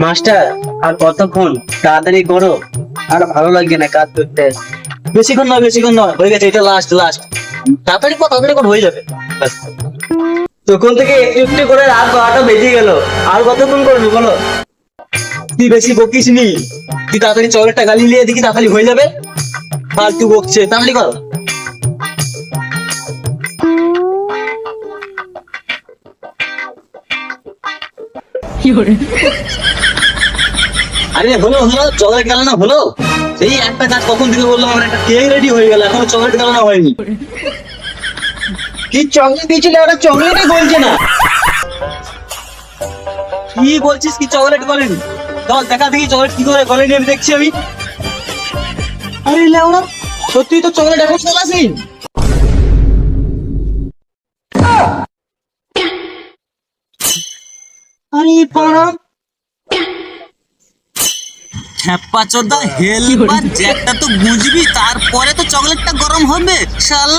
Master আর কতক্ষণ, তাড়াতাড়ি করো, আর ভালো লাগছে না কাজ করতে। বেশিক্ষণ নয় হয়ে গেছে, এটা লাস্ট লাস্ট। তাড়াতাড়ি কর, হয়ে যাবে ব্যাস। তখন থেকে একটু একটু করে রাত 12টা বেজে গেল, আর কতক্ষণ করবি বলো? তুই বেশি বকিস নি, তুই তাড়াতাড়ি চকলেটটা গালি নিয়ে দেখি তাড়াতাড়ি হয়ে যাবে। ফালতু বকছে, তাড়াতাড়ি কর। আরে হলো চকলেট গেল না হলো? সেই একটা কাজ কখন থেকে বললাম, আমার একটা কেক রেডি হয়ে গেল, এখনো চকলেট গেল না হয়নি। কি চকলেট দিয়েছিলে, ওটা চকলেটই বলছে না। কি বলছিস, কি চকলেট গলেনি? চল দেখা দেখি চকলেট কি করে গলেনি, আমি দেখছি আমি। আরে লেওড়া, সত্যি তো চকলেট এখন চলাসি। আরে পাড়া হ্যাপা চোদা হেলপার জ্যাকটা তো বুঝবি, তারপরে তো চকলেটটা গরম হবে শালা।